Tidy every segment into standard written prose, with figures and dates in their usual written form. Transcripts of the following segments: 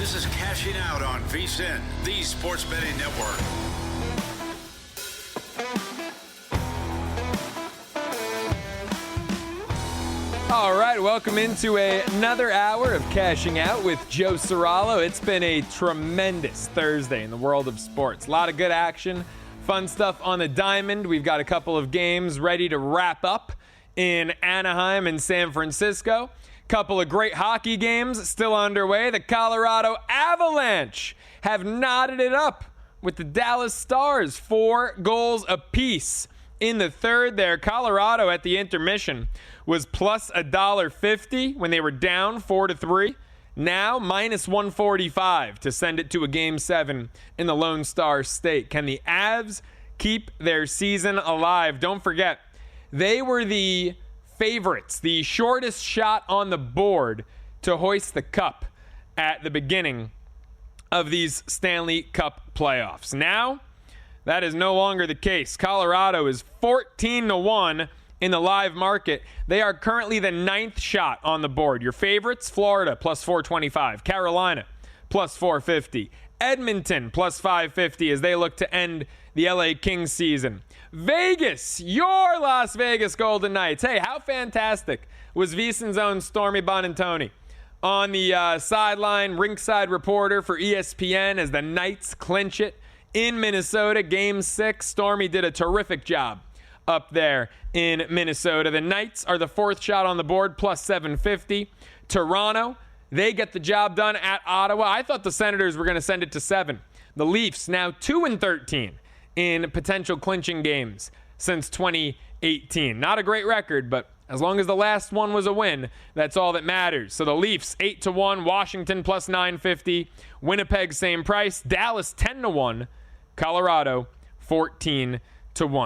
This is Cashing Out on VSiN, the sports betting network. All right, welcome into another hour of Cashing Out with Joe Ceraulo. It's been a tremendous Thursday in the world of sports. A lot of good action, fun stuff on the diamond. We've got a couple of games ready to wrap up in Anaheim and San Francisco. Couple of great hockey games still underway. The Colorado Avalanche have knotted it up with the Dallas Stars, 4 goals apiece in the third there. Colorado at the intermission was plus $1.50 when they were down 4-3. Now minus 145 to send it to a Game 7 in the Lone Star State. Can the Avs keep their season alive? Don't forget, they were the favorites, the shortest shot on the board to hoist the cup at the beginning of these Stanley Cup playoffs. Now, that is no longer the case. Colorado is 14-1 in the live market. They are currently the 9th shot on the board. Your favorites, Florida, plus 425. Carolina, plus 450. Edmonton, plus 550 as they look to end the LA Kings season. Vegas, your Las Vegas Golden Knights. Hey, how fantastic was VSiN's own Stormy Buonantony on the sideline, rinkside reporter for ESPN as the Knights clinch it in Minnesota, Game 6. Stormy did a terrific job up there in Minnesota. The Knights are the 4th shot on the board, plus 750. Toronto, they get the job done at Ottawa. I thought the Senators were going to send it to 7. The Leafs now 2-13 in potential clinching games since 2018. Not a great record, but as long as the last one was a win, that's all that matters. So the Leafs 8-1, Washington plus 950, Winnipeg same price, Dallas 10-1, Colorado 14-1.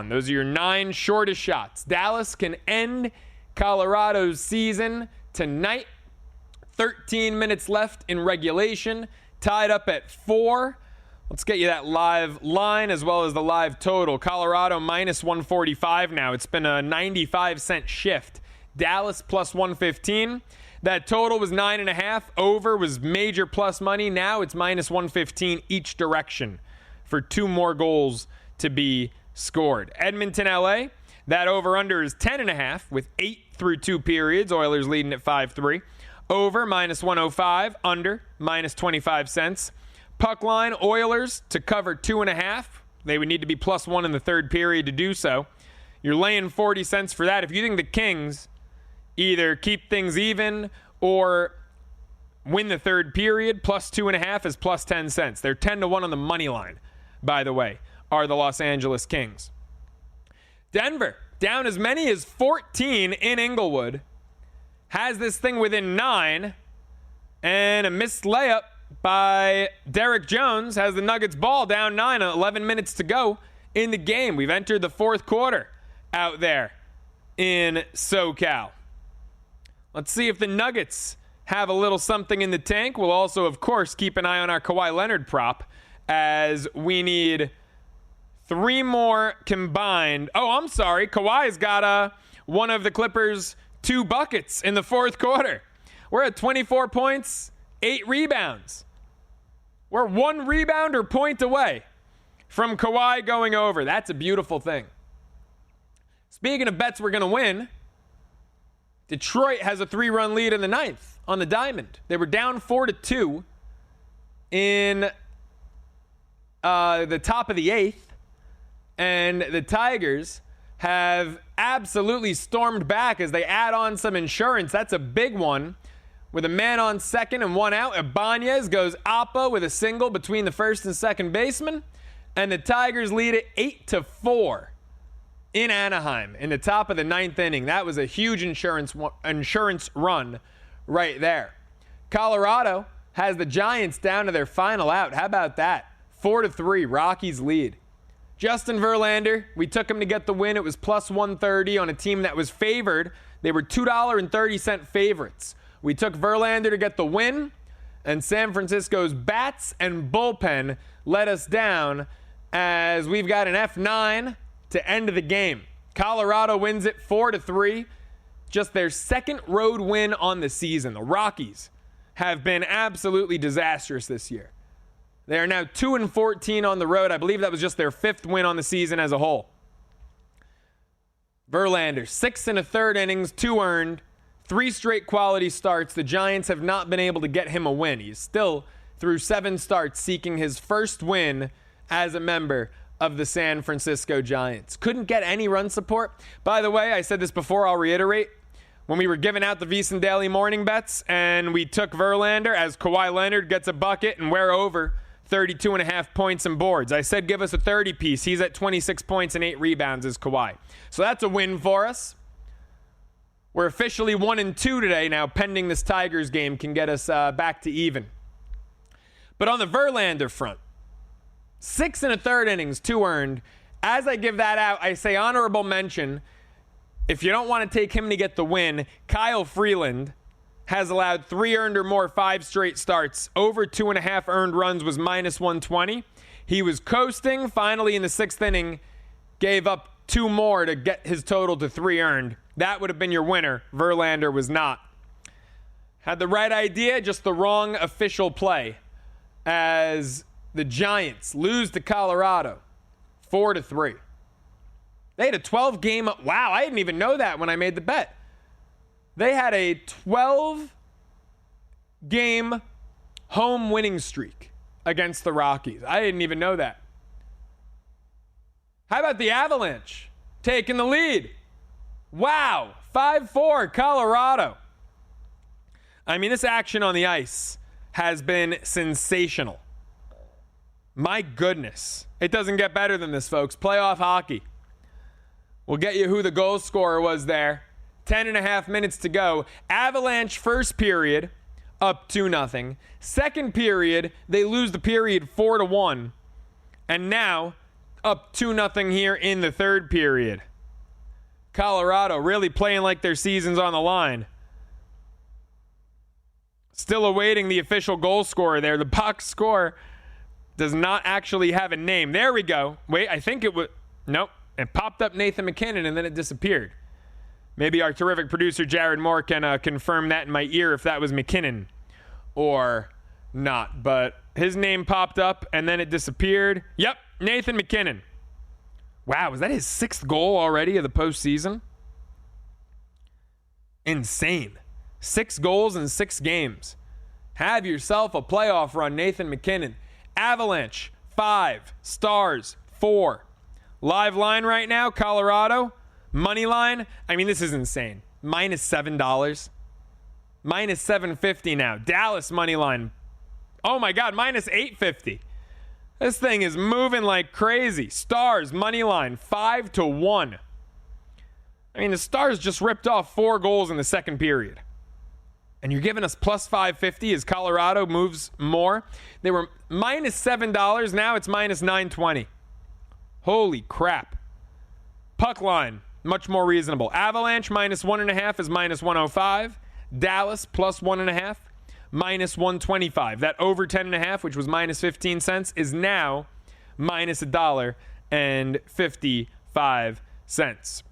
Those are your 9 shortest shots. Dallas can end Colorado's season tonight. 13 minutes left in regulation, tied up at 4. Let's get you that live line as well as the live total. Colorado minus 145 now. It's been a 95-cent shift. Dallas plus 115. That total was 9.5. Over was major plus money. Now it's minus 115 each direction for 2 more goals to be scored. Edmonton, LA. That over-under is 10.5 with 8 through 2 periods. Oilers leading at 5-3. Over minus 105. Under minus 25 cents. Puck line, Oilers to cover 2.5. They would need to be plus 1 in the third period to do so. You're laying 40 cents for that. If you think the Kings either keep things even or win the third period, plus 2.5 is plus 10 cents. They're 10-1 on the money line, by the way, are the Los Angeles Kings. Denver, down as many as 14 in Inglewood, has this thing within 9, and a missed layup by Derek Jones has the Nuggets ball down 9, 11 minutes to go in the game. We've entered the 4th quarter out there in SoCal. Let's see if the Nuggets have a little something in the tank. We'll also, of course, keep an eye on our Kawhi Leonard prop as we need 3 more combined. Oh, I'm sorry. Kawhi's got one of the Clippers' 2 buckets in the 4th quarter. We're at 24 points. 8 rebounds. We're 1 rebound or point away from Kawhi going over. That's a beautiful thing. Speaking of bets we're going to win, Detroit has a 3-run lead in the 9th on the diamond. They were down 4-2 in the top of the 8th, and the Tigers have absolutely stormed back as they add on some insurance. That's a big one. With a man on second and 1 out, Ibanez goes Appa with a single between the first and second baseman. And the Tigers lead it 8-4 in Anaheim in the top of the 9th inning. That was a huge insurance run right there. Colorado has the Giants down to their final out. How about that? 4-3, Rockies lead. Justin Verlander, we took him to get the win. It was plus 130 on a team that was favored. They were $2.30 favorites. We took Verlander to get the win, and San Francisco's bats and bullpen let us down as we've got an F9 to end the game. Colorado wins it 4-3, just their 2nd road win on the season. The Rockies have been absolutely disastrous this year. They are now 2-14 on the road. I believe that was just their 5th win on the season as a whole. Verlander, 6 1/3 innings, 2 earned, 3 straight quality starts. The Giants have not been able to get him a win. He's still, through 7 starts, seeking his first win as a member of the San Francisco Giants. Couldn't get any run support. By the way, I said this before, I'll reiterate. When we were giving out the VSiN Daily Morning Bets and we took Verlander as Kawhi Leonard gets a bucket and we're over 32.5 points and boards. I said give us a 30 piece. He's at 26 points and 8 rebounds as Kawhi. So that's a win for us. We're officially 1-2 today now, pending this Tigers game can get us back to even. But on the Verlander front, 6 1/3 innings, 2 earned. As I give that out, I say honorable mention. If you don't want to take him to get the win, Kyle Freeland has allowed 3 earned or more 5 straight starts. Over 2.5 earned runs was -120. He was coasting. Finally, in the 6th inning, gave up 2 more to get his total to 3 earned. That would have been your winner. Verlander was not. Had the right idea, just the wrong official play. As the Giants lose to Colorado 4-3. They had a 12-game... Wow, I didn't even know that when I made the bet. They had a 12-game home winning streak against the Rockies. I didn't even know that. How about the Avalanche taking the lead? Wow, 5-4, Colorado. I mean, this action on the ice has been sensational. My goodness. It doesn't get better than this, folks. Playoff hockey. We'll get you who the goal scorer was there. 10.5 minutes to go. Avalanche first period, up 2-0. Second period, they lose the period 4-1. And now, up 2-0 here in the third period. Colorado really playing like their season's on the line. Still awaiting the official goal scorer there. The box score does not actually have a name. There we go. Wait, I think it was... Nope. It popped up Nathan McKinnon and then it disappeared. Maybe our terrific producer Jared Moore can confirm that in my ear if that was McKinnon or not. But his name popped up and then it disappeared. Yep, Nathan McKinnon. Wow, was that his 6th goal already of the postseason? Insane. 6 goals in 6 games. Have yourself a playoff run, Nathan McKinnon. Avalanche, 5. Stars, 4. Live line right now, Colorado. Money line, I mean, this is insane. -$7. -750 now. Dallas money line. Oh my God, -850. This thing is moving like crazy. Stars money line, 5-1. I mean, the Stars just ripped off 4 goals in the second period. And you're giving us +550 as Colorado moves more. They were -$7. Now it's -920. Holy crap. Puck line, much more reasonable. Avalanche -1.5 is -105. Dallas +1.5, -125. That over 10.5, which was -15 cents, is now -$1.55.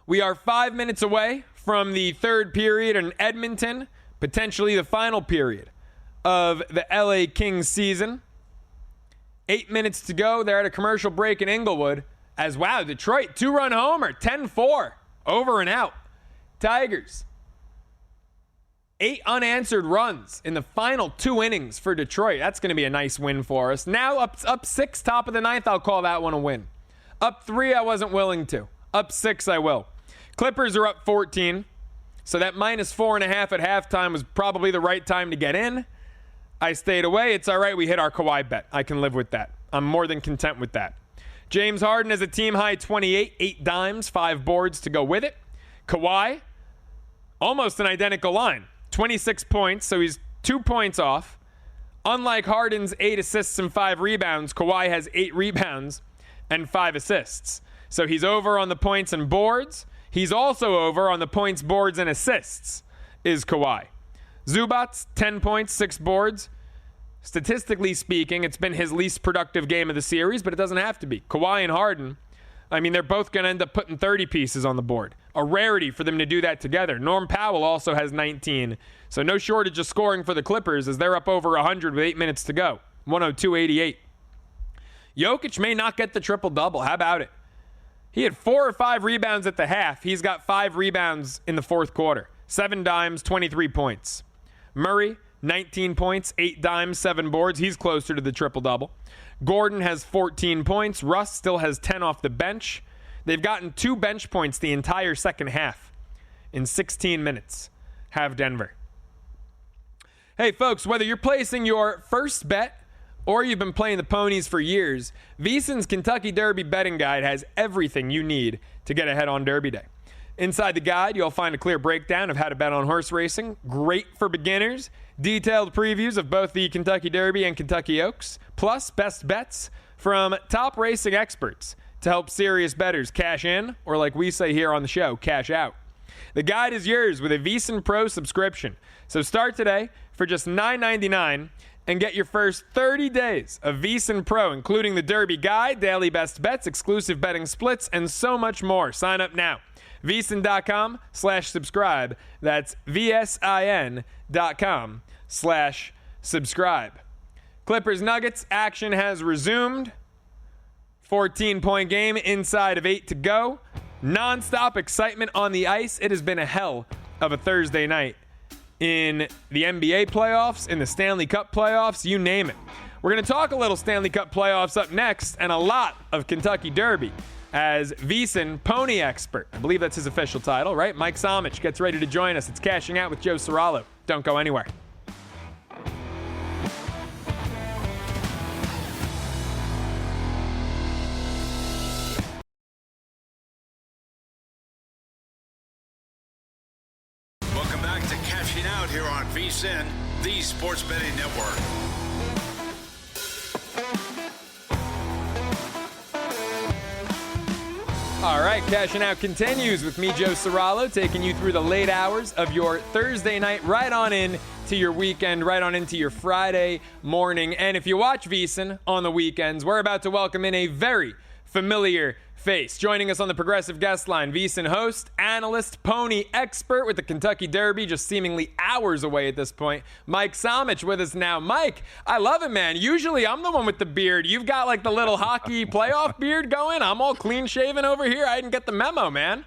We are 5 minutes away from the third period in Edmonton, potentially the final period of the LA Kings season. 8 minutes to go. They're at a commercial break in Inglewood. As wow, Detroit, 2-run homer, 10-4, over and out. Tigers, 8 unanswered runs in the final 2 innings for Detroit. That's going to be a nice win for us. Now up 6, top of the 9th, I'll call that one a win. Up 3, I wasn't willing to. Up 6, I will. Clippers are up 14, so that -4.5 at halftime was probably the right time to get in. I stayed away. It's all right. We hit our Kawhi bet. I can live with that. I'm more than content with that. James Harden has a team-high 28, 8 dimes, 5 boards to go with it. Kawhi, almost an identical line. 26 points, so he's 2 points off. Unlike Harden's 8 assists and 5 rebounds, Kawhi has 8 rebounds and 5 assists. So he's over on the points and boards. He's also over on the points, boards, and assists, is Kawhi. Zubats, 10 points, 6 boards. Statistically speaking, it's been his least productive game of the series, but it doesn't have to be. Kawhi and Harden, I mean, they're both going to end up putting 30 pieces on the board. a rarity for them to do that together. Norm Powell also has 19. So no shortage of scoring for the Clippers as they're up over 100 with 8 minutes to go. 102-88. Jokic may not get the triple-double. How about it? He had 4 or 5 rebounds at the half. He's got 5 rebounds in the fourth quarter. 7 dimes, 23 points. Murray, 19 points, 8 dimes, 7 boards. He's closer to the triple-double. Gordon has 14 points. Russ still has 10 off the bench. They've gotten 2 bench points the entire second half in 16 minutes. Have Denver. Hey, folks, whether you're placing your first bet or you've been playing the ponies for years, VSiN's Kentucky Derby betting guide has everything you need to get ahead on Derby Day. Inside the guide, you'll find a clear breakdown of how to bet on horse racing, great for beginners, detailed previews of both the Kentucky Derby and Kentucky Oaks, plus best bets from top racing experts to help serious bettors cash in, or like we say here on the show, cash out. The guide is yours with a VSiN Pro subscription. So start today for just $9.99 and get your first 30 days of VSiN Pro, including the Derby Guide, daily best bets, exclusive betting splits, and so much more. Sign up now. VSiN.com/subscribe. That's VSIN.com/subscribe. Clippers Nuggets action has resumed. 14-point game inside of 8 to go. Non-stop excitement on the ice. It has been a hell of a Thursday night in the NBA playoffs, in the Stanley Cup playoffs, you name it. We're going to talk a little Stanley Cup playoffs up next and a lot of Kentucky Derby as VSiN Pony Expert. I believe that's his official title, right? Mike Somich gets ready to join us. It's Cashing Out with Joe Ceraulo. Don't go anywhere. Welcome back to Cashing Out here on VSiN, the Sports Betting Network. All right, Cashing Out continues with me, Joe Ceraulo, taking you through the late hours of your Thursday night, right on in to your weekend, right on into your Friday morning. And if you watch VSiN on the weekends, we're about to welcome in a very familiar face. Joining us on the Progressive Guest Line, VSiN host, analyst, pony expert with the Kentucky Derby, just seemingly hours away at this point, Mike Somich with us now. Mike, I love it, man. Usually I'm the one with the beard. You've got like the little hockey playoff beard going. I'm all clean shaven over here. I didn't get the memo, man.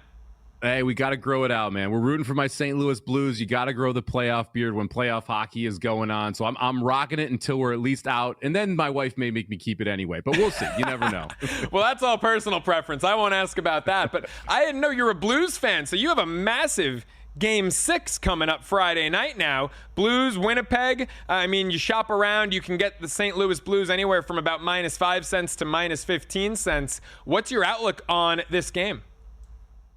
Hey, we got to grow it out, man. We're rooting for my St. Louis Blues. You got to grow the playoff beard when playoff hockey is going on. So I'm rocking it until we're at least out. And then my wife may make me keep it anyway. But we'll see. You never know. Well, that's all personal preference. I won't ask about that. But I didn't know you're a Blues fan. So you have a massive Game 6 coming up Friday night now. Blues, Winnipeg. I mean, you shop around. You can get the St. Louis Blues anywhere from about -5 cents to -15 cents. What's your outlook on this game?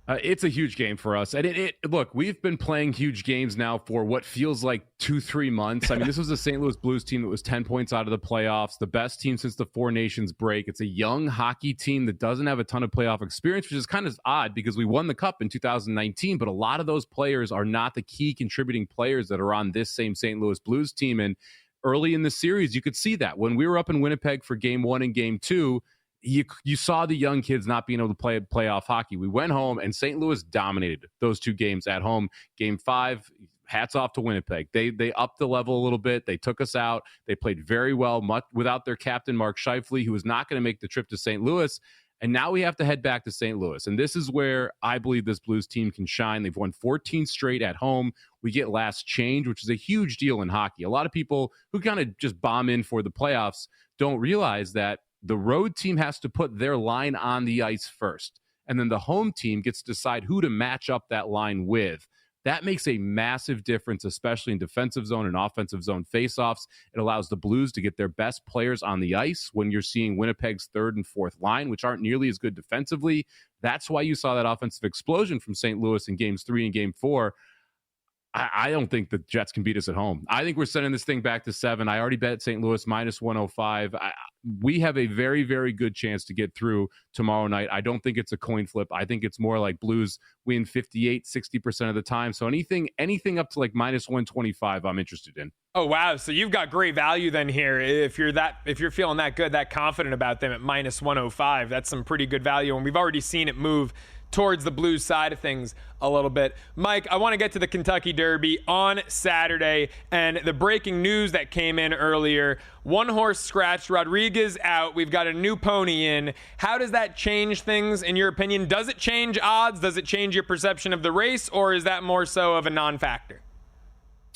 It's a huge game for us. And look, we've been playing huge games now for what feels like 2-3 months. I mean, this was a St. Louis Blues team that was 10 points out of the playoffs, the best team since the Four Nations break. It's a young hockey team that doesn't have a ton of playoff experience, which is kind of odd because we won the Cup in 2019, but a lot of those players are not the key contributing players that are on this same St. Louis Blues team. And early in the series, you could see that. When we were up in Winnipeg for Game 1 and Game 2, you saw the young kids not being able to play playoff hockey. We went home, and St. Louis dominated those 2 games at home. Game 5, hats off to Winnipeg. They upped the level a little bit. They took us out. They played very well, much without their captain, Mark Scheifele, who was not going to make the trip to St. Louis. And now we have to head back to St. Louis. And this is where I believe this Blues team can shine. They've won 14 straight at home. We get last change, which is a huge deal in hockey. A lot of people who kind of just bomb in for the playoffs don't realize that the road team has to put their line on the ice first, and then the home team gets to decide who to match up that line with. That makes a massive difference, especially in defensive zone and offensive zone faceoffs. It allows the Blues to get their best players on the ice when you're seeing Winnipeg's third and fourth line, which aren't nearly as good defensively. That's why you saw that offensive explosion from St. Louis in Games 3 and Game 4. I don't think the Jets can beat us at home. I think we're sending this thing back to 7. I already bet St. Louis -105. We have a very, very good chance to get through tomorrow night. I don't think it's a coin flip. I think it's more like Blues win 58, 60% of the time. So anything up to like -125, I'm interested in. Oh, wow. So you've got great value then here. If you're feeling that good, that confident about them at -105, that's some pretty good value. And we've already seen it move towards the Blues side of things a little bit. Mike, I want to get to the Kentucky Derby on Saturday and the breaking news that came in earlier. One horse scratched, Rodriguez out. We've got a new pony in. How does that change things in your opinion? Does it change odds? Does it change your perception of the race, or is that more so of a non-factor?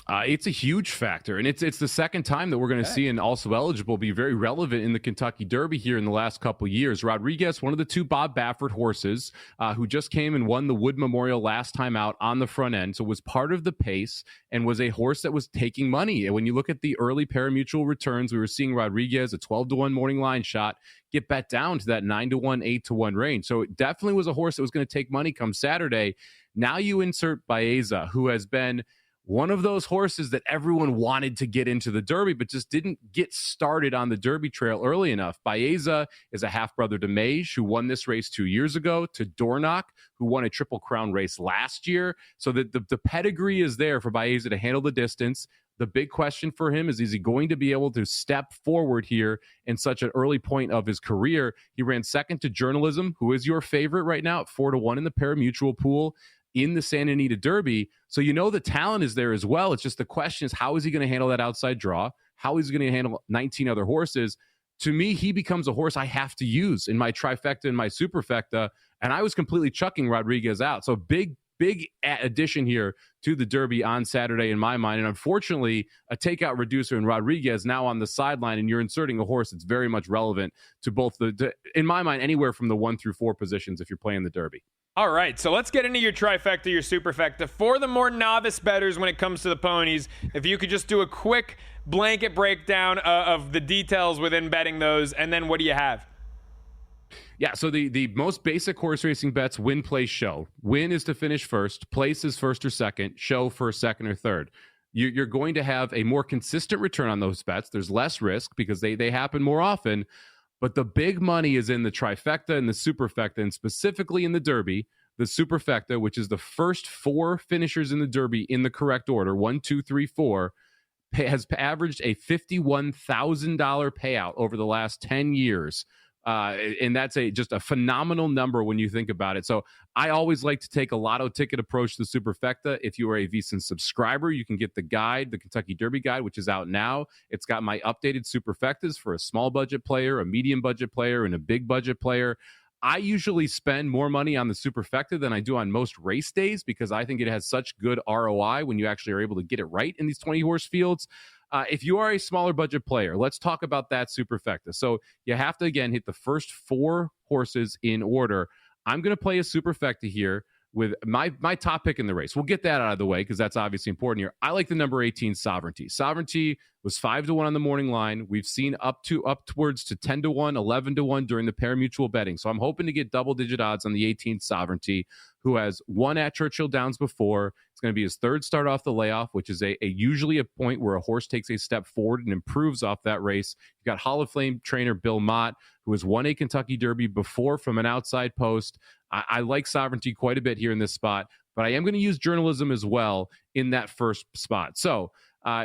It's a huge factor, and it's the second time that we're going to see an also eligible be very relevant in the Kentucky Derby here in the last couple of years. Rodriguez, one of the two Bob Baffert horses, who just came and won the Wood Memorial last time out on the front end, so was part of the pace and was a horse that was taking money. And when you look at the early parimutuel returns, we were seeing Rodriguez, a 12-1 morning line shot, get bet down to that 9-1, 8-1 range. So it definitely was a horse that was going to take money come Saturday. Now you insert Baeza, who has been one of those horses that everyone wanted to get into the Derby, but just didn't get started on the Derby trail early enough. Baeza is a half-brother to Mage, who won this race 2 years ago, to Dornoch, who won a Triple Crown race last year. So the pedigree is there for Baeza to handle the distance. The big question for him is he going to be able to step forward here in such an early point of his career? He ran second to Journalism, who is your favorite right now at 4-1 in the parimutuel pool in the Santa Anita Derby. So the talent is there as well. It's just the question is, how is he going to handle that outside draw? How is he going to handle 19 other horses? To me, he becomes a horse I have to use in my trifecta and my superfecta, and I was completely chucking Rodriguez out. So big addition here to the Derby on Saturday in my mind. And unfortunately, a takeout reducer in Rodriguez now on the sideline, and you're inserting a horse that's very much relevant to both in my mind, anywhere from the 1 through 4 positions if you're playing the Derby. All right, so let's get into your trifecta, your superfecta. For the more novice bettors when it comes to the ponies, if you could just do a quick blanket breakdown of the details within betting those, and then what do you have? Yeah, so the most basic horse racing bets: win, place, show. Win is to finish first, place is first or second, show first, second, or third. You're going to have a more consistent return on those bets. There's less risk because they happen more often. But the big money is in the trifecta and the superfecta, and specifically in the Derby, the superfecta, which is the first 4 finishers in the Derby in the correct order, 1, 2, 3, 4, has averaged a $51,000 payout over the last 10 years. And that's just a phenomenal number when you think about it. So I always like to take a lotto ticket approach to the superfecta. If you are a VSiN subscriber, you can get the guide, the Kentucky Derby guide, which is out now. It's got my updated superfectas for a small budget player, a medium budget player, and a big budget player. I usually spend more money on the superfecta than I do on most race days because I think it has such good ROI when you actually are able to get it right in these 20 horse fields. If you are a smaller budget player, let's talk about that superfecta. So you have to, again, hit the first 4 horses in order. I'm going to play a superfecta here with my top pick in the race. We'll get that out of the way because that's obviously important here. I like the number 18, Sovereignty. Sovereignty was 5-1 on the morning line. We've seen upwards to 10-1, 11-1 during the parimutuel betting. So I'm hoping to get double-digit odds on the 18th Sovereignty, who has won at Churchill Downs before. It's going to be his third start off the layoff, which is usually a point where a horse takes a step forward and improves off that race. You've got Hall of Fame trainer Bill Mott, who has won a Kentucky Derby before from an outside post. I like Sovereignty quite a bit here in this spot, but I am going to use Journalism as well in that first spot. So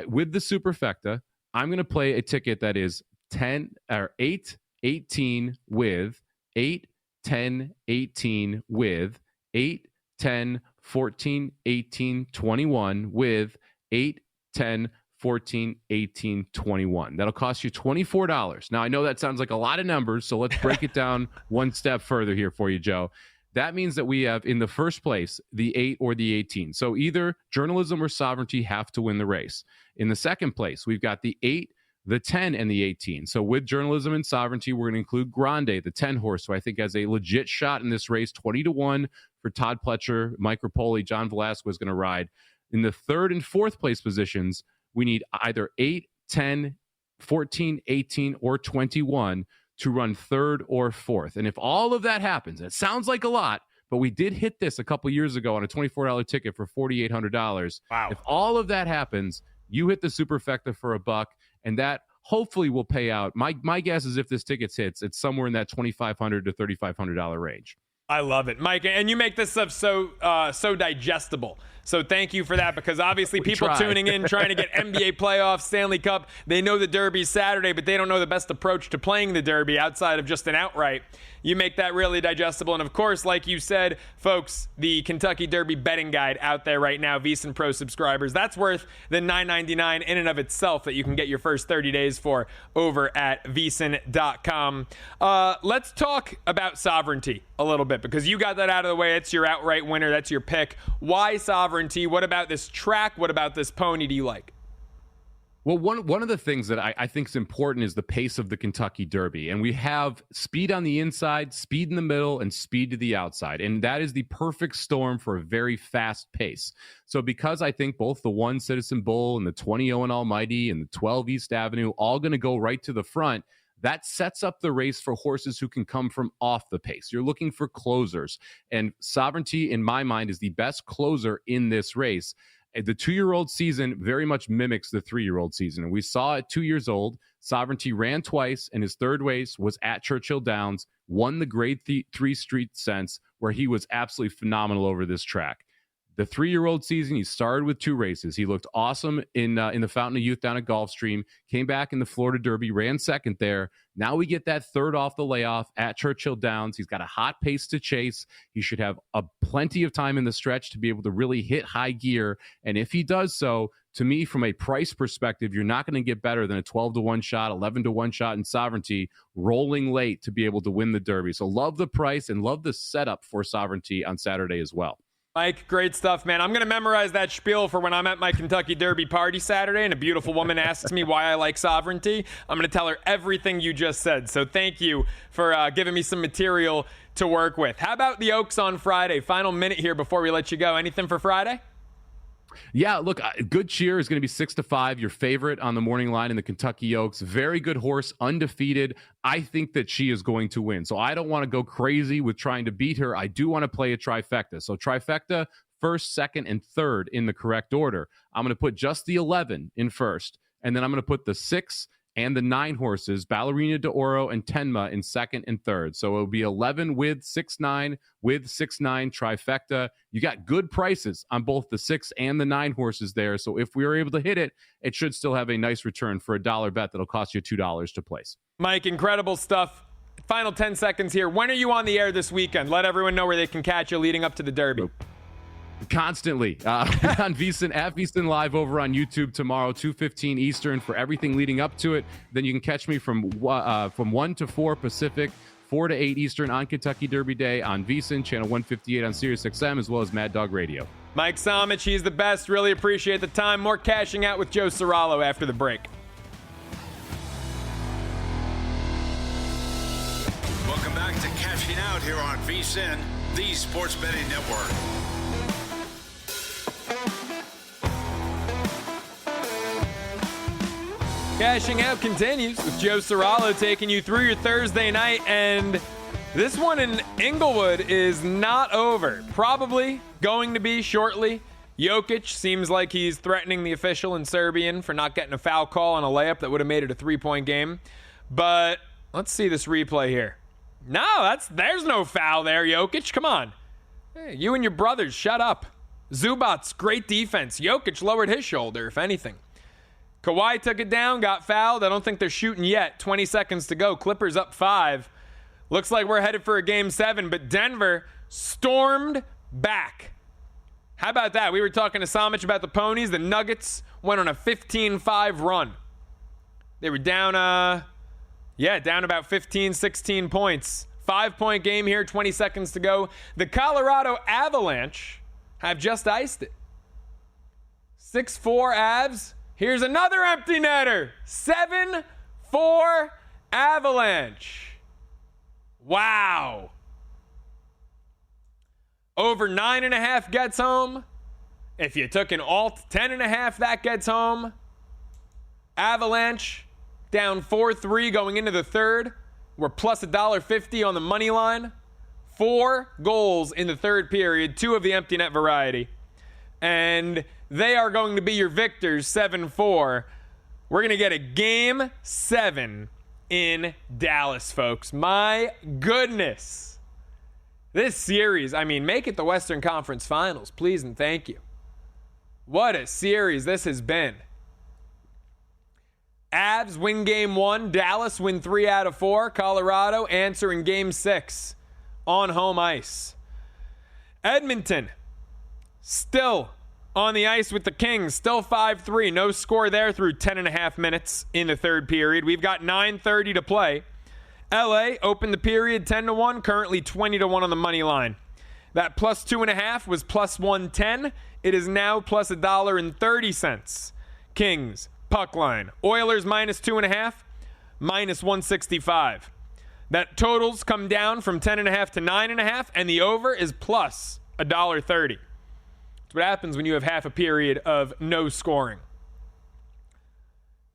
with the superfecta, I'm going to play a ticket that is 8, 18 with 8, 10, 18 with 8, 10, 14, 18, 21 with 8, 10, 14, 18, 21. That'll cost you $24. Now, I know that sounds like a lot of numbers, so let's break it down one step further here for you, Joe. That means that we have, in the first place, the 8 or the 18. So either Journalism or Sovereignty have to win the race. In the second place, we've got the 8, the 10, and the 18. So with Journalism and Sovereignty, we're going to include Grande, the 10 horse, who I think has a legit shot in this race, 20-1 for Todd Pletcher, Mike Rapoli, John Velasquez going to ride. In the third and fourth place positions, we need either 8, 10, 14, 18, or 21 to run third or fourth. And if all of that happens, it sounds like a lot, but we did hit this a couple years ago on a $24 ticket for $4,800. Wow. If all of that happens, you hit the superfecta for $1, and that hopefully will pay out. My guess is if this ticket hits, it's somewhere in that $2,500 to $3,500 range. I love it, Mike, and you make this stuff so digestible. So thank you for that, because obviously people try. tuning in trying to get NBA playoffs, Stanley Cup, they know the Derby's Saturday, but they don't know the best approach to playing the Derby outside of just an outright. You make that really digestible. And of course, like you said, folks, the Kentucky Derby betting guide out there right now, VSiN Pro subscribers, that's worth the $9.99 in and of itself that you can get your first 30 days for over at VSiN.com. Let's talk about Sovereignty a little bit, because you got that out of the way. It's your outright winner. That's your pick. Why Sovereignty? What about this track? What about this pony do you like? Well, one of the things that I think is important is the pace of the Kentucky Derby. And we have speed on the inside, speed in the middle, and speed to the outside. And that is the perfect storm for a very fast pace. So because I think both the 1 Citizen Bull and the 20 Owen Almighty and the 12 East Avenue all going to go right to the front, that sets up the race for horses who can come from off the pace. You're looking for closers. And Sovereignty, in my mind, is the best closer in this race. The 2-year-old season very much mimics the 3-year-old season. And we saw at 2 years old, Sovereignty ran twice, and his third race was at Churchill Downs, won the Grade 3 Street Sense, where he was absolutely phenomenal over this track. The 3-year-old season, he started with 2 races. He looked awesome in the Fountain of Youth down at Gulfstream, came back in the Florida Derby, ran second there. Now we get that third off the layoff at Churchill Downs. He's got a hot pace to chase. He should have plenty of time in the stretch to be able to really hit high gear. And if he does so, to me, from a price perspective, you're not going to get better than a 12-1 shot, 11-1 shot in Sovereignty, rolling late to be able to win the Derby. So love the price and love the setup for Sovereignty on Saturday as well. Mike, great stuff, man. I'm going to memorize that spiel for when I'm at my Kentucky Derby party Saturday and a beautiful woman asks me why I like Sovereignty. I'm going to tell her everything you just said. So thank you for giving me some material to work with. How about the Oaks on Friday? Final minute here before we let you go. Anything for Friday? Yeah, look, Good Cheer is going to be 6-5, your favorite on the morning line in the Kentucky Oaks. Very good horse, undefeated. I think that she is going to win. So I don't want to go crazy with trying to beat her. I do want to play a trifecta. So trifecta, first, second, and third in the correct order. I'm going to put just the 11 in first, and then I'm going to put the 6 and the 9 horses, Ballerina de Oro and Tenma, in second and third. So it'll be 11 with 6-9 with 6-9 trifecta. You got good prices on both the 6 and the 9 horses there. So if we were able to hit it, it should still have a nice return for a $1 bet that'll cost you $2 to place. Mike, incredible stuff. Final 10 seconds here. When are you on the air this weekend? Let everyone know where they can catch you leading up to the Derby. Constantly on VSiN, at VSiN Live over on YouTube tomorrow, 2:15 Eastern, for everything leading up to it. Then you can catch me from 1 to 4 Pacific, 4 to 8 Eastern on Kentucky Derby Day on VSiN, channel 158 on SiriusXM, as well as Mad Dog Radio. Mike Somich, he's the best. Really appreciate the time. More Cashing Out with Joe Ceraulo after the break. Welcome back to Cashing Out here on VSiN, the Sports Betting Network. Cashing Out continues with Joe Ceraulo taking you through your Thursday night, and this one in Inglewood is not over. Probably going to be shortly. Jokic seems like he's threatening the official in Serbian for not getting a foul call on a layup that would have made it a 3-point game. But let's see this replay here. No, there's no foul there, Jokic. Come on. Hey, you and your brothers, shut up. Zubac's great defense. Jokic lowered his shoulder, if anything. Kawhi took it down, got fouled. I don't think they're shooting yet. 20 seconds to go. Clippers up 5. Looks like we're headed for a Game 7, but Denver stormed back. How about that? We were talking to Somich about the Ponies. The Nuggets went on a 15-5 run. They were down about 15, 16 points. 5-point game here, 20 seconds to go. The Colorado Avalanche have just iced it. 6-4 Avs. Here's another empty netter. 7-4 Avalanche. Wow. Over 9.5 gets home. If you took an alt, 10.5, that gets home. Avalanche down 4-3 going into the third. We're plus $1.50 on the money line. 4 goals in the third period, 2 of the empty net variety. And they are going to be your victors, 7-4. We're going to get a Game 7 in Dallas, folks. My goodness. This series, make it the Western Conference Finals, please and thank you. What a series this has been. Avs win game 1. Dallas win 3 out of 4. Colorado answer in game 6 on home ice. Edmonton still on the ice with the Kings. Still 5-3. No score there through 10.5 minutes in the third period. We've got 9:30 to play. LA opened the period 10-1. Currently 20-1 on the money line. That plus 2.5 was plus 110. It is now plus $1.30. Kings puck line. Oilers minus 2.5, minus 165. That totals come down from 10.5 to 9.5, and the over is plus $1.30. That's what happens when you have half a period of no scoring.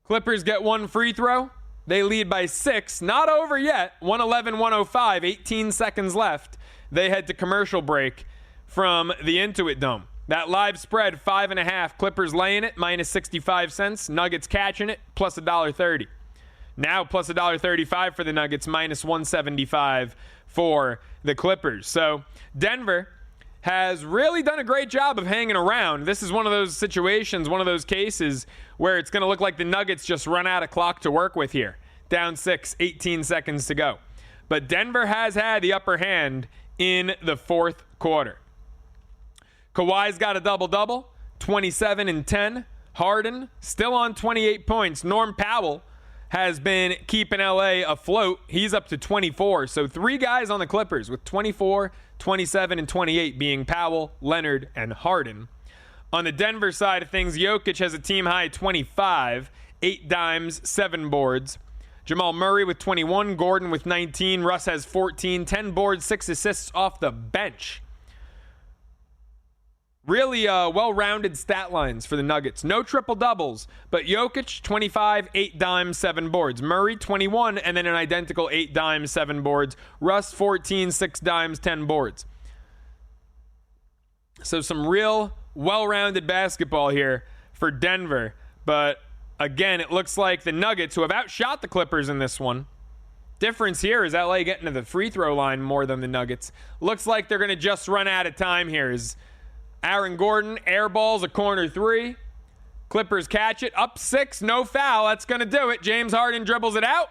Clippers get one free throw. They lead by 6. Not over yet. 111-105. 18 seconds left. They head to commercial break from the Intuit Dome. That live spread, 5.5. Clippers laying it, minus 65 cents. Nuggets catching it, plus $1.30. Now plus $1.35 for the Nuggets, minus 175 for the Clippers. So Denver has really done a great job of hanging around. This is one of those situations, one of those cases where it's going to look like the Nuggets just run out of clock to work with here. Down 6, 18 seconds to go. But Denver has had the upper hand in the fourth quarter. Kawhi's got a double-double, 27 and 10. Harden still on 28 points. Norm Powell has been keeping LA afloat. He's up to 24. So 3 guys on the Clippers with 24, 27, and 28 being Powell, Leonard, and Harden. On the Denver side of things, Jokic has a team-high 25, 8 dimes, 7 boards. Jamal Murray with 21, Gordon with 19, Russ has 14, 10 boards, 6 assists off the bench. Really well-rounded stat lines for the Nuggets. No triple-doubles, but Jokic, 25, 8 dimes, 7 boards. Murray, 21, and then an identical 8 dimes, 7 boards. Russ, 14, 6 dimes, 10 boards. So some real well-rounded basketball here for Denver. But, again, it looks like the Nuggets, who have outshot the Clippers in this one. Difference here is LA getting to the free throw line more than the Nuggets. Looks like they're going to just run out of time here as Aaron Gordon airballs a corner 3. Clippers catch it. Up 6. No foul. That's going to do it. James Harden dribbles it out.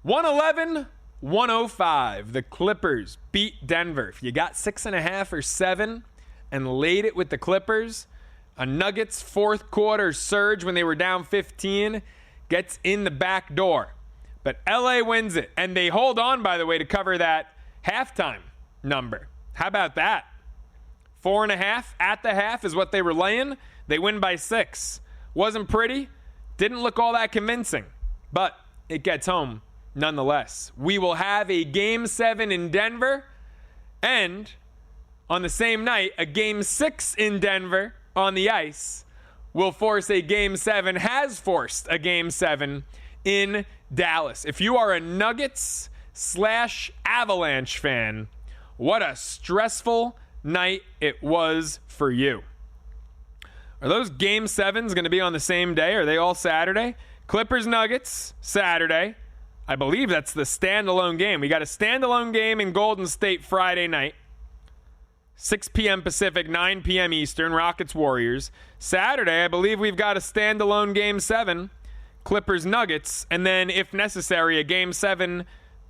111-105. The Clippers beat Denver. If you got 6.5 or 7 and laid it with the Clippers, a Nuggets fourth quarter surge when they were down 15 gets in the back door. But LA wins it. And they hold on, by the way, to cover that halftime number. How about that? 4.5 at the half is what they were laying. They win by 6. Wasn't pretty. Didn't look all that convincing. But it gets home nonetheless. We will have a Game 7 in Denver. And on the same night, a Game 6 in Denver on the ice will force a Game 7, has forced a Game 7 in Dallas. If you are a Nuggets/Avalanche fan, what a stressful night it was for you. Are those Game 7s going to be on the same day? Are they all Saturday? Clippers Nuggets, Saturday. I believe that's the standalone game. We got a standalone game in Golden State Friday night. 6 p.m. Pacific, 9 p.m. Eastern, Rockets Warriors. Saturday, I believe we've got a standalone Game 7, Clippers Nuggets, and then, if necessary, a Game 7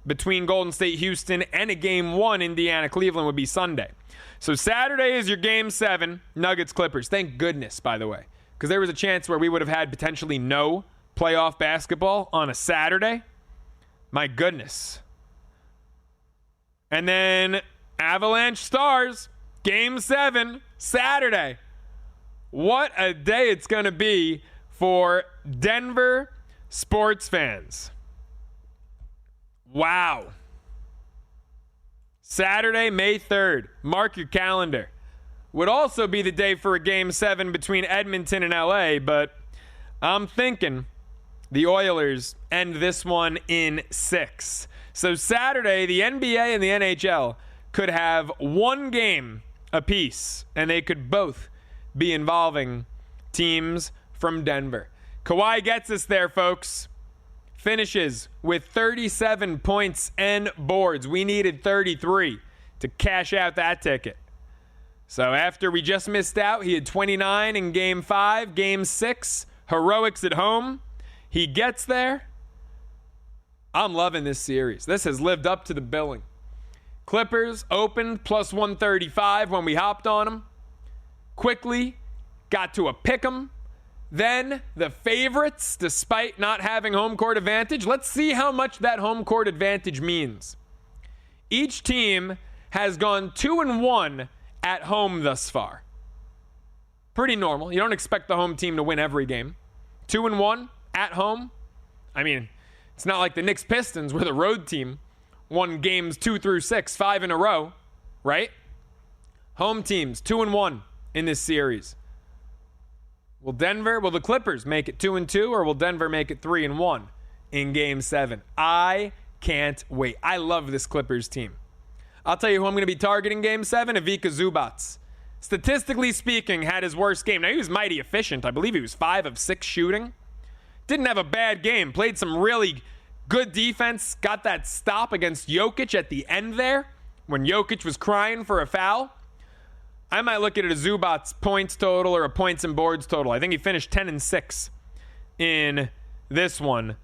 between Golden State Houston and a Game 1 Indiana Cleveland would be Sunday. So Saturday is your Game 7, Nuggets Clippers. Thank goodness, by the way, because there was a chance where we would have had potentially no playoff basketball on a Saturday. My goodness. And then Avalanche Stars, Game 7, Saturday. What a day it's going to be for Denver sports fans. Wow. Saturday, May 3rd. Mark your calendar. Would also be the day for a Game 7 between Edmonton and LA, but I'm thinking the Oilers end this one in 6. So Saturday, the NBA and the NHL could have one game apiece, and they could both be involving teams from Denver. Kawhi gets us there, folks. Finishes with 37 points and boards. We needed 33 to cash out that ticket. So after we just missed out, he had 29 in Game 5. Game 6, heroics at home. He gets there. I'm loving this series. This has lived up to the billing. Clippers opened plus 135 when we hopped on them. Quickly got to a pick 'em. Then the favorites, despite not having home court advantage. Let's see how much that home court advantage means. Each team has gone 2-1 at home thus far. Pretty normal. You don't expect the home team to win every game. 2-1 at home. I mean, it's not like the Knicks Pistons where the road team won games 2 through 6, 5 in a row, right? Home teams 2-1 in this series. Will the Clippers make it 2-2, or will Denver make it 3-1 in Game 7? I can't wait. I love this Clippers team. I'll tell you who I'm going to be targeting Game 7, Ivica Zubac. Statistically speaking, had his worst game. Now, he was mighty efficient. I believe he was 5 of 6 shooting. Didn't have a bad game. Played some really good defense. Got that stop against Jokic at the end there when Jokic was crying for a foul. I might look at it as Zubac's points total or a points and boards total. I think he finished 10-6 in this one.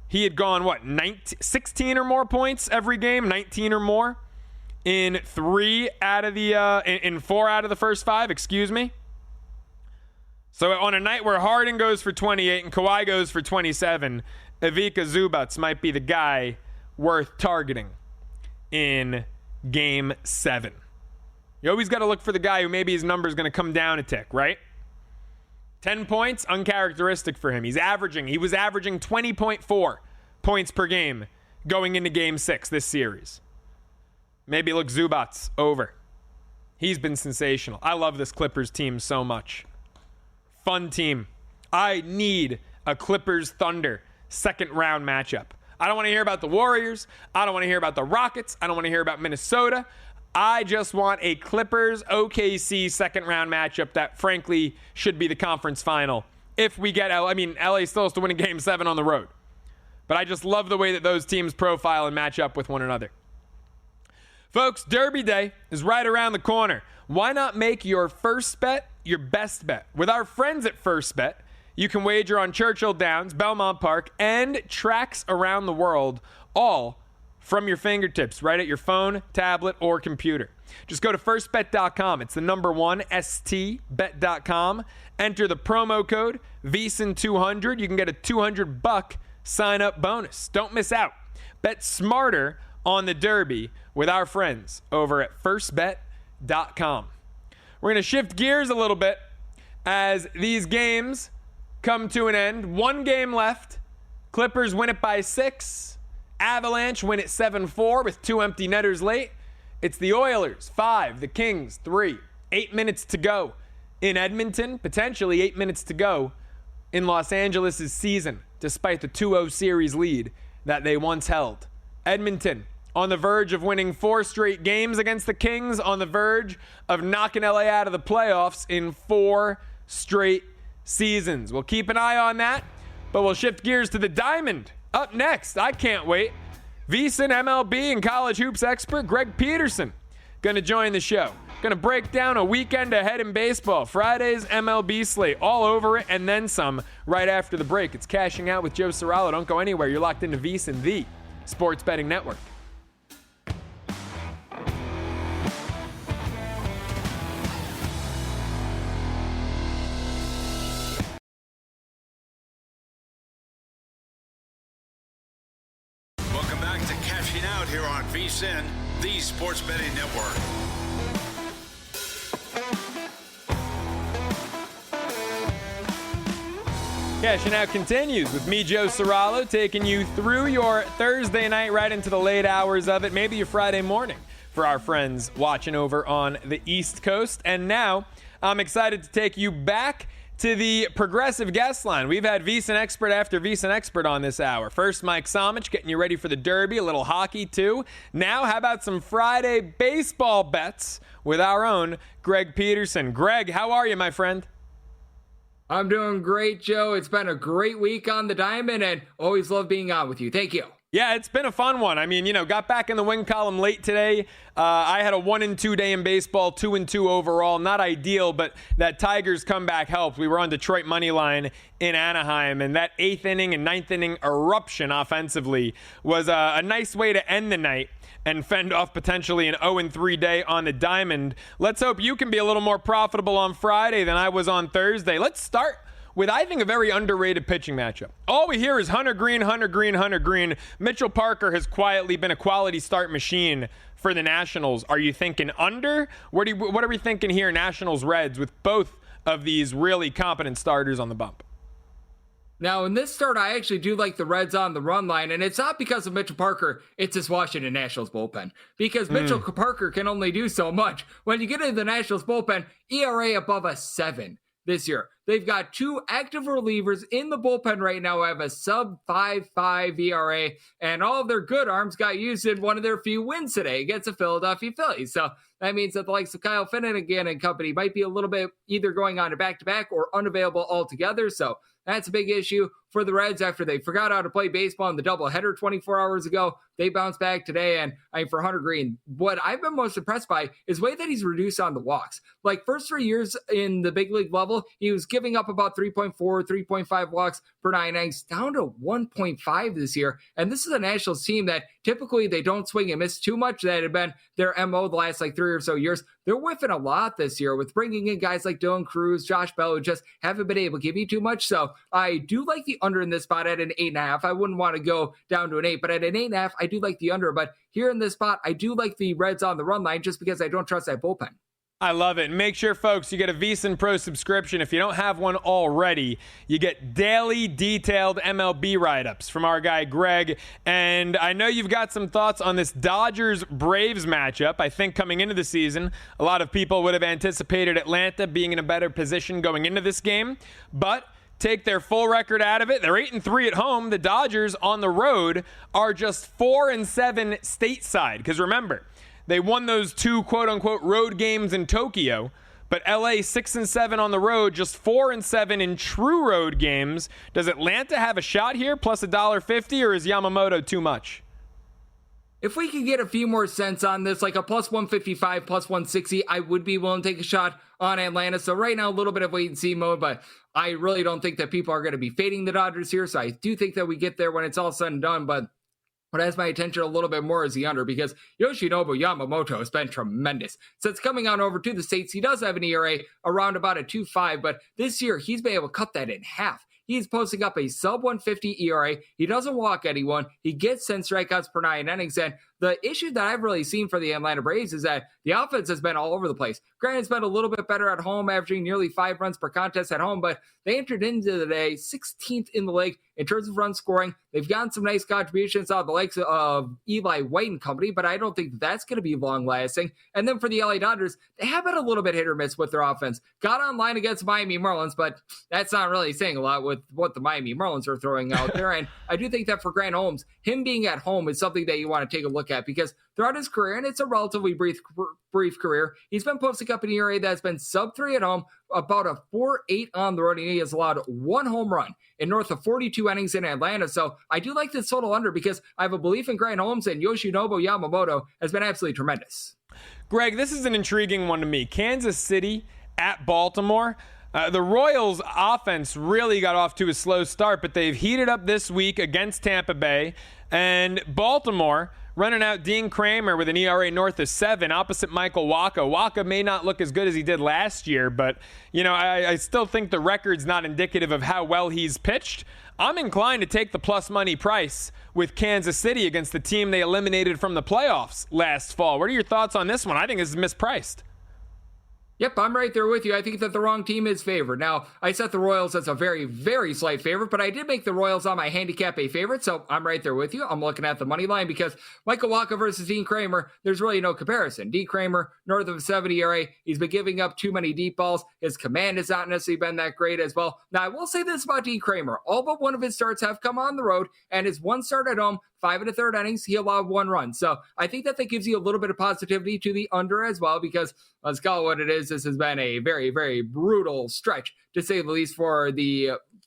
He had gone, 16 or more points every game, 19 or more in 4 out of the first 5, excuse me. So on a night where Harden goes for 28 and Kawhi goes for 27, Ivica Zubac might be the guy worth targeting in Game 7. You always got to look for the guy who maybe his number is going to come down a tick, right? 10 points, uncharacteristic for him. He was averaging 20.4 points per game going into Game 6 this series. Maybe look Zubac over. He's been sensational. I love this Clippers team so much. Fun team. I need a Clippers Thunder second round matchup. I don't want to hear about the Warriors. I don't want to hear about the Rockets. I don't want to hear about Minnesota. I just want a Clippers OKC second round matchup that frankly should be the conference final. If we get LA still has to win a Game 7 on the road. But I just love the way that those teams profile and match up with one another. Folks, Derby Day is right around the corner. Why not make your first bet your best bet? With our friends at First Bet, you can wager on Churchill Downs, Belmont Park, and tracks around the world, all from your fingertips, right at your phone, tablet, or computer. Just go to firstbet.com. It's the number 1, stbet.com. Enter the promo code VSIN200. You can get a $200 sign-up bonus. Don't miss out. Bet smarter on the Derby with our friends over at firstbet.com. We're going to shift gears a little bit as these games come to an end. 1 game left. Clippers win it by 6. Avalanche win it 7-4 with 2 empty netters late. It's the Oilers 5, the Kings 3. 8 minutes to go in Edmonton. Potentially 8 minutes to go in Los Angeles' season, despite the 2-0 series lead that they once held. Edmonton on the verge of winning 4 straight games against the Kings, on the verge of knocking LA out of the playoffs in 4 straight seasons. We'll keep an eye on that, but we'll shift gears to the Diamond. Up next, I can't wait. VSiN MLB and college hoops expert Greg Peterson going to join the show. Going to break down a weekend ahead in baseball. Friday's MLB slate, all over it, and then some right after the break. It's Cashing Out with Joe Ceraulo. Don't go anywhere. You're locked into VSiN, the Sports Betting Network. Cashing Out here on VSiN, the Sports Betting Network. Cashing Out continues with me, Joe Ceraulo, taking you through your Thursday night right into the late hours of it, maybe your Friday morning for our friends watching over on the East Coast. And now I'm excited to take you back to the progressive guest line. We've had VSiN expert after VSiN expert on this hour. First, Mike Somich getting you ready for the Derby, a little hockey too. Now, how about some Friday baseball bets with our own Greg Peterson. Greg, how are you, my friend? I'm doing great, Joe. It's been a great week on the Diamond, and always love being on with you. Thank you. Yeah, it's been a fun one. I mean, got back in the win column late today. I had a 1-2 day in baseball, 2-2 overall. Not ideal, but that Tigers comeback helped. We were on Detroit money line in Anaheim, and that 8th inning and 9th inning eruption offensively was a nice way to end the night and fend off potentially an 0-3 day on the diamond. Let's hope you can be a little more profitable on Friday than I was on Thursday. Let's start with, I think, a very underrated pitching matchup. All we hear is Hunter Green, Hunter Green, Hunter Green. Mitchell Parker has quietly been a quality start machine for the Nationals. Are you thinking under? What are we thinking here, Nationals Reds, with both of these really competent starters on the bump? Now, in this start, I actually do like the Reds on the run line, and it's not because of Mitchell Parker, it's this Washington Nationals bullpen. Because Mitchell Parker can only do so much. When you get into the Nationals bullpen, ERA above a 7 this year. They've got 2 active relievers in the bullpen right now who have a sub 5.5 ERA, and all of their good arms got used in one of their few wins today against the Philadelphia Phillies. So that means that the likes of Kyle Finnegan and company might be a little bit either going on to back-to-back or unavailable altogether. So that's a big issue for the Reds after they forgot how to play baseball in the doubleheader 24 hours ago. They bounced back today, and for Hunter Green, what I've been most impressed by is the way that he's reduced on the walks. Like, first 3 years in the big league level, he was giving up about 3.4, 3.5 walks per 9 innings, down to 1.5 this year. And this is a Nationals team that typically they don't swing and miss too much. That had been their MO the last 3 or so years. They're whiffing a lot this year with bringing in guys like Dylan Cruz, Josh Bell, who just haven't been able to give you too much. So I do like the under in this spot at an 8.5. I wouldn't want to go down to an 8, but at an 8.5, I do like the under. But here in this spot, I do like the Reds on the run line just because I don't trust that bullpen. I love it. And make sure, folks, you get a VSiN Pro subscription. If you don't have one already, you get daily detailed MLB write-ups from our guy Greg. And I know you've got some thoughts on this Dodgers-Braves matchup. I think coming into the season, a lot of people would have anticipated Atlanta being in a better position going into this game. But take their full record out of it. They're 8-3 at home. The Dodgers on the road are just 4-7 stateside. Because remember, they won those 2 quote-unquote road games in Tokyo, but LA 6-7 on the road, just 4-7 in true road games. Does Atlanta have a shot here, plus $1.50, or is Yamamoto too much? If we could get a few more cents on this, like a plus 155, plus 160, I would be willing to take a shot on Atlanta. So right now, a little bit of wait and see mode, but I really don't think that people are going to be fading the Dodgers here. So I do think that we get there when it's all said and done, but what has my attention a little bit more is the under, because Yoshinobu Yamamoto has been tremendous. Since coming on over to the States, he does have an ERA around about a 2.5, but this year he's been able to cut that in half. He's posting up a sub 150 ERA. He doesn't walk anyone. He gets 10 strikeouts per 9 innings. And the issue that I've really seen for the Atlanta Braves is that the offense has been all over the place. Granted, it's been a little bit better at home, averaging nearly 5 runs per contest at home, but they entered into the day 16th in the league in terms of run scoring. They've gotten some nice contributions out of the likes of Eli White and company, but I don't think that's going to be long lasting. And then for the LA Dodgers, they have been a little bit hit or miss with their offense. Got online against Miami Marlins, but that's not really saying a lot with what the Miami Marlins are throwing out there. And I do think that for Grant Holmes, him being at home is something that you want to take a look at, because throughout his career, and it's a relatively brief career, he's been posting up an ERA that's been sub 3 at home, about a 4.8 on the road, and he has allowed 1 home run in north of 42 innings in Atlanta. So I do like this total under, because I have a belief in Grant Holmes, and Yoshinobu Yamamoto has been absolutely tremendous. Greg, this is an intriguing one to me. Kansas City at Baltimore. The Royals offense really got off to a slow start, but they've heated up this week against Tampa Bay. And Baltimore running out Dean Kramer with an ERA north of 7 opposite Michael Wacha. Wacha may not look as good as he did last year, but, I still think the record's not indicative of how well he's pitched. I'm inclined to take the plus money price with Kansas City against the team they eliminated from the playoffs last fall. What are your thoughts on this one? I think this is mispriced. Yep, I'm right there with you. I think that the wrong team is favored. Now, I set the Royals as a very, very slight favorite, but I did make the Royals on my handicap a favorite, so I'm right there with you. I'm looking at the money line, because Michael Wacha versus Dean Kramer, there's really no comparison. Dean Kramer, north of 70 ERA, he's been giving up too many deep balls. His command has not necessarily been that great as well. Now, I will say this about Dean Kramer. All but one of his starts have come on the road, and his one start at home, 5 1/3 innings, he allowed 1 run. So I think that gives you a little bit of positivity to the under as well, because let's call it what it is. This has been a very, very brutal stretch, to say the least, for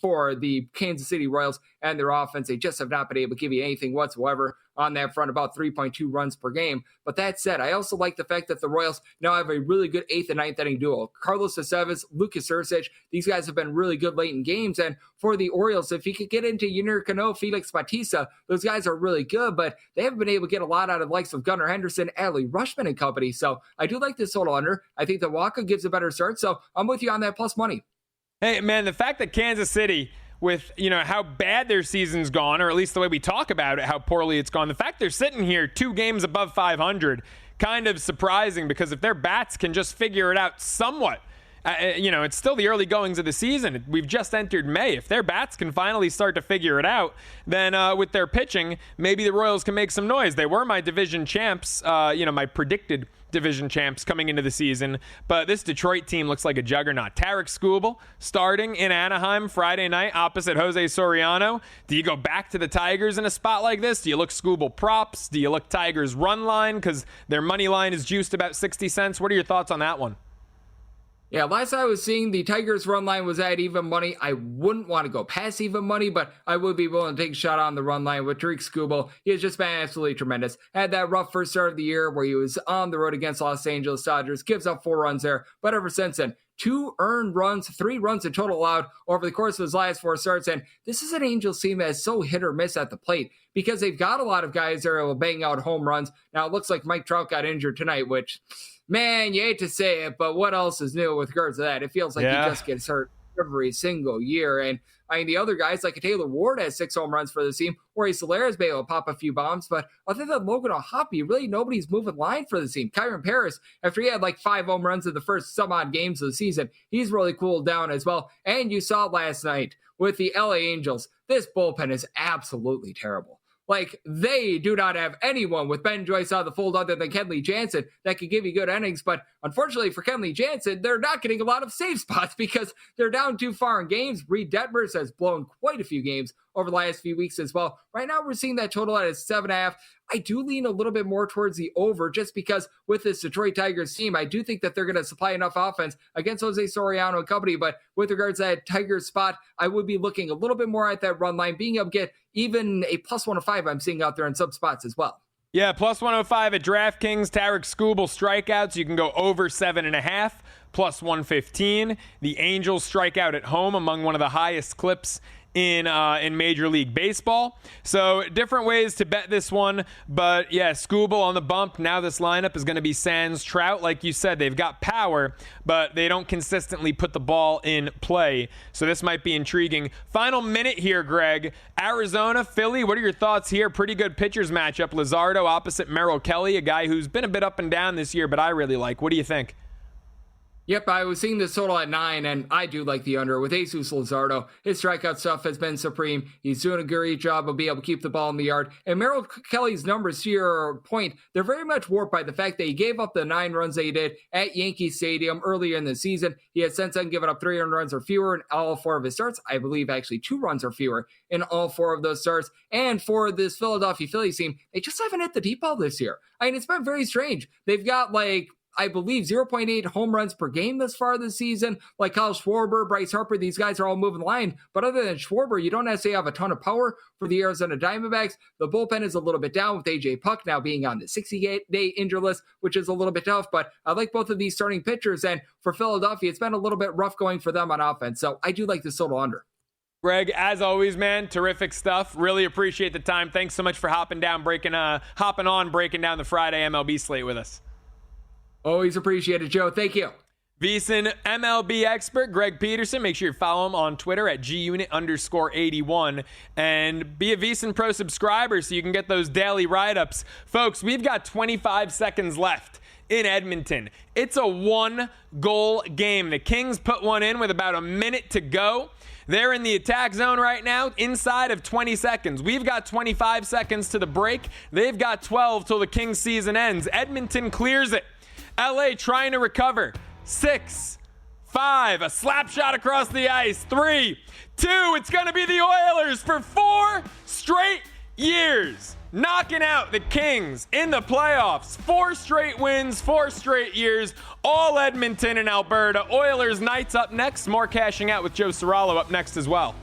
for the Kansas City Royals and their offense. They just have not been able to give you anything whatsoever on that front, about 3.2 runs per game. But that said, I also like the fact that the Royals now have a really good 8th and 9th inning duo. Carlos Aceves, Lucas Ursic, these guys have been really good late in games. And for the Orioles, if you could get into Yunier Cano, Felix Bautista, those guys are really good, but they haven't been able to get a lot out of the likes of Gunnar Henderson, Adley Rutschman and company. So I do like this total under. I think that Waka gives a better start. So I'm with you on that plus money. Hey, man, the fact that Kansas City, with, how bad their season's gone, or at least the way we talk about it, how poorly it's gone, the fact they're sitting here 2 games above 500, kind of surprising, because if their bats can just figure it out somewhat, it's still the early goings of the season. We've just entered May. If their bats can finally start to figure it out, then with their pitching, maybe the Royals can make some noise. They were my division champs, my predicted division champs coming into the season, but this Detroit team looks like a juggernaut. Tarek Skubal starting in Anaheim Friday night opposite Jose Soriano. Do you go back to the Tigers in a spot like this? Do you look Skubal props? Do you look Tigers run line because their money line is juiced about 60 cents? What are your thoughts on that one? Yeah, last I was seeing, the Tigers run line was at even money. I wouldn't want to go past even money, but I would be willing to take a shot on the run line with Tarek Skubal. He has just been absolutely tremendous. Had that rough first start of the year where he was on the road against Los Angeles Dodgers, gives up 4 runs there, but ever since then, 2 earned runs, 3 runs in total allowed over the course of his last 4 starts. And this is an Angels team that is so hit or miss at the plate because they've got a lot of guys that will bang out home runs. Now, it looks like Mike Trout got injured tonight, which, man, you hate to say it, but what else is new with regards to that? It feels like he just gets hurt every single year. And I mean, the other guys, like a Taylor Ward, has 6 home runs for the team. Jorge Soler has been able to pop a few bombs. But other than Logan O'Hoppe, really nobody's moving line for the team. Kyron Paris, after he had like 5 home runs in the first some odd games of the season, he's really cooled down as well. And you saw it last night with the LA Angels. This bullpen is absolutely terrible. Like, they do not have anyone with Ben Joyce out of the fold other than Kenley Jansen that could give you good innings. But unfortunately for Kenley Jansen, they're not getting a lot of save spots because they're down too far in games. Reed Detmers has blown quite a few games over the last few weeks as well. Right now, we're seeing that total at 7.5. I do lean a little bit more towards the over just because with this Detroit Tigers team, I do think that they're going to supply enough offense against Jose Soriano and company. But with regards to that Tigers spot, I would be looking a little bit more at that run line, being able to get even a plus 105 I'm seeing out there in some spots as well. Yeah, plus 105 at DraftKings. Tarek Skubal strikeouts. You can go over 7.5, plus 115. The Angels strike out at home among one of the highest clips in Major League Baseball. So different ways to bet this one. But yeah, Skubal on the bump. Now this lineup is going to be sans Trout. Like you said, they've got power, but they don't consistently put the ball in play. So this might be intriguing. Final minute here, Greg. Arizona, Philly, what are your thoughts here? Pretty good pitchers matchup. Luzardo opposite Merrill Kelly, a guy who's been a bit up and down this year, but I really like. What do you think? Yep, I was seeing this total at 9, and I do like the under with Jesus Luzardo. His strikeout stuff has been supreme. He's doing a great job of being able to keep the ball in the yard. And Merrill Kelly's numbers here point, they're very much warped by the fact that he gave up the 9 runs that he did at Yankee Stadium earlier in the season. He has since then given up 300 runs or fewer in all 4 of his starts. I believe actually 2 runs or fewer in all 4 of those starts. And for this Philadelphia Phillies team, they just haven't hit the deep ball this year. I mean, it's been very strange. They've got I believe 0.8 home runs per game thus far this season. Like Kyle Schwarber, Bryce Harper, these guys are all moving the line. But other than Schwarber, you don't necessarily have a ton of power for the Arizona Diamondbacks. The bullpen is a little bit down with AJ Puck now being on the 60-day injury list, which is a little bit tough. But I like both of these starting pitchers. And for Philadelphia, it's been a little bit rough going for them on offense. So I do like this total under. Greg, as always, man, terrific stuff. Really appreciate the time. Thanks so much for hopping on, breaking down the Friday MLB slate with us. Always appreciate it, Joe. Thank you. VSiN MLB expert Greg Peterson. Make sure you follow him on Twitter at gunit_81 and be a VSiN Pro subscriber so you can get those daily write-ups. Folks, we've got 25 seconds left in Edmonton. It's a 1-goal game. The Kings put one in with about a minute to go. They're in the attack zone right now, inside of 20 seconds. We've got 25 seconds to the break. They've got 12 till the Kings season ends. Edmonton clears it. LA trying to recover. 6, 5, a slap shot across the ice. 3, 2, it's going to be the Oilers for 4 straight years. Knocking out the Kings in the playoffs. 4 straight wins, 4 straight years. All Edmonton and Alberta. Oilers Knights up next. More Cashing Out with Joe Ceraulo up next as well.